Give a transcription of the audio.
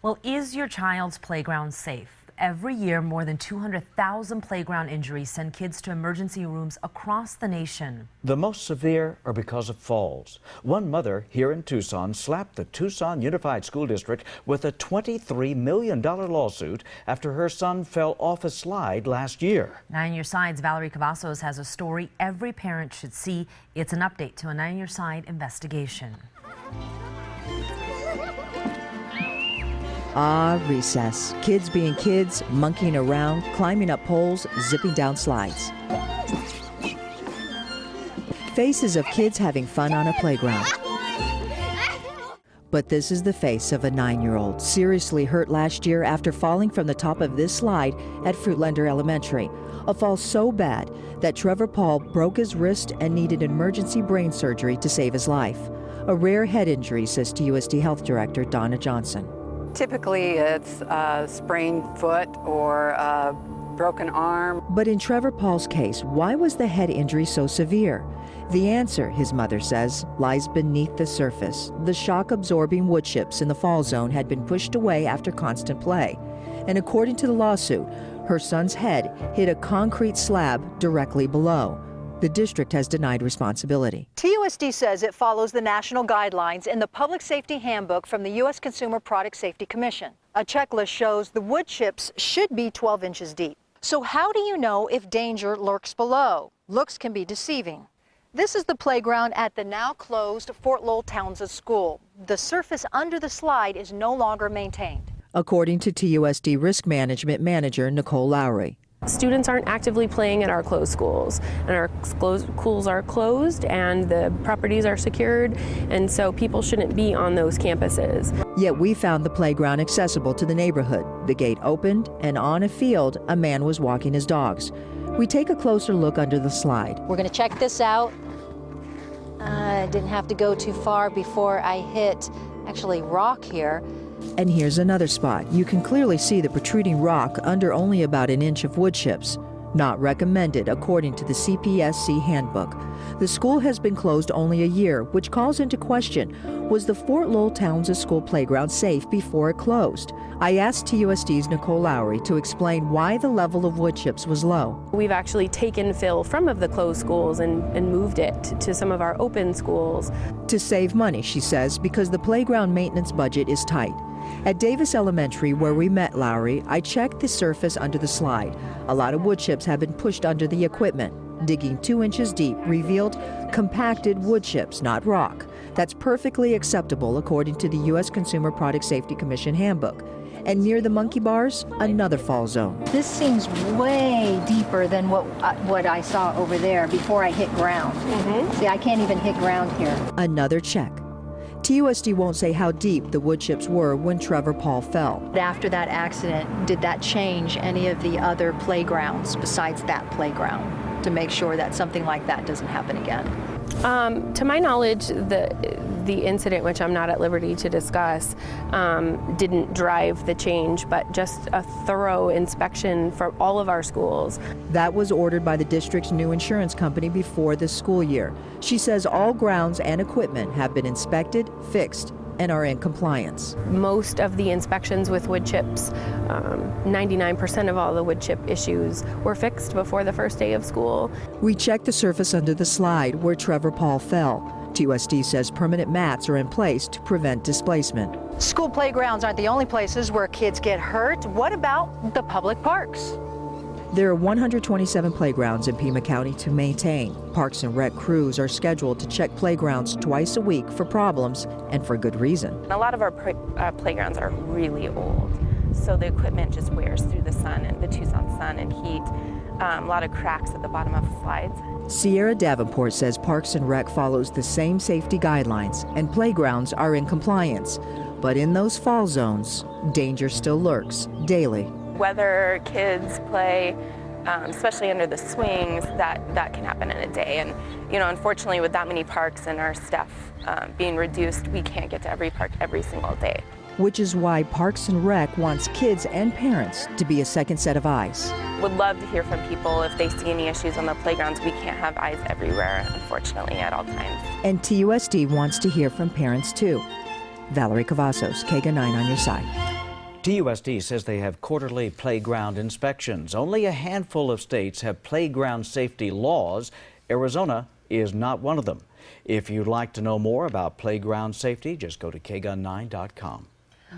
Well, is your child's playground safe? Every year, more than 200,000 playground injuries send kids to emergency rooms across the nation. The most severe are because of falls. One mother here in Tucson slapped the Tucson Unified School District with a $23 million lawsuit after her son fell off a slide last year. 9 Your Side's Valerie Cavazos has a story every parent should see. It's an update to a 9 Your Side investigation. Recess. Kids being kids, monkeying around, climbing up poles, zipping down slides. Faces of kids having fun on a playground. But this is the face of a 9-year-old seriously hurt last year after falling from the top of this slide at Fruitlander Elementary. A fall so bad that Trevor Paul broke his wrist and needed emergency brain surgery to save his life. A rare head injury, says TUSD Health Director Donna Johnson. Typically, it's a sprained foot or a broken arm. But in Trevor Paul's case, why was the head injury so severe? The answer, his mother says, lies beneath the surface. The shock-absorbing wood chips in the fall zone had been pushed away after constant play. And according to the lawsuit, her son's head hit a concrete slab directly below. The district has denied responsibility. TUSD says it follows the national guidelines in the Public Safety Handbook from the U.S. Consumer Product Safety Commission. A checklist shows the wood chips should be 12 inches deep. So how do you know if danger lurks below? Looks can be deceiving. This is the playground at the now closed Fort Lowell Townsend School. The surface under the slide is no longer maintained. According to TUSD Risk Management Manager NICOLE Lowery. Students aren't actively playing at our closed schools, and our schools are closed and the properties are secured, and so people shouldn't be on those campuses. Yet we found the playground accessible to the neighborhood. The gate opened, and on a field, a man was walking his dogs. We take a closer look under the slide. We're going to check this out. I didn't have to go too far before I hit rock here. And here's another spot. You can clearly see the protruding rock under only about an inch of wood chips. Not recommended, according to the CPSC handbook. The school has been closed only a year, which calls into question, was the Fort Lowell Townsend School playground safe before it closed? I asked TUSD's NICOLE Lowery to explain why the level of wood chips was low. We've actually taken fill from of the closed schools and moved it to some of our open schools. To save money, she says, because the playground maintenance budget is tight. At Davis Elementary, where we met Lowery, I checked the surface under the slide. A lot of wood chips have been pushed under the equipment. Digging 2 inches deep revealed compacted wood chips, not rock. That's perfectly acceptable according to the U.S. Consumer Product Safety Commission handbook. And near the monkey bars, another fall zone. This seems way deeper than what I saw over there before I hit ground. See, I can't even hit ground here. Another check. TUSD won't say how deep the wood chips were when Trevor Paul fell. After that accident, did that change any of the other playgrounds besides that playground to make sure that something like that doesn't happen again? To my knowledge, the incident, which I'm not at liberty to discuss, didn't drive the change, but just a thorough inspection for all of our schools. That was ordered by the district's new insurance company before this school year. She says all grounds and equipment have been inspected, fixed, and are in compliance. Most of the inspections with wood chips, 99% of all the wood chip issues were fixed before the first day of school. We checked the surface under the slide where Trevor Paul fell. TUSD says permanent mats are in place to prevent displacement. School playgrounds aren't the only places where kids get hurt. What about the public parks? There are 127 playgrounds in Pima County to maintain. Parks and Rec crews are scheduled to check playgrounds twice a week for problems, and for good reason. A lot of our playgrounds are really old, so the equipment just wears through the sun and the Tucson sun and heat. A lot of cracks at the bottom of the slides. Sierra Davenport says Parks and Rec follows the same safety guidelines, and playgrounds are in compliance. But in those fall zones, danger still lurks daily. Whether kids play, especially under the swings, that can happen in a day. And unfortunately, with that many parks and our staff being reduced, we can't get to every park every single day. Which is why Parks and Rec wants kids and parents to be a second set of eyes. Would love to hear from people if they see any issues on the playgrounds. We can't have eyes everywhere, unfortunately, at all times. And TUSD wants to hear from parents too. Valerie Cavazos, KGUN-9 on your side. TUSD says they have quarterly playground inspections. Only a handful of states have playground safety laws. Arizona is not one of them. If you'd like to know more about playground safety, just go to KGUN9.com.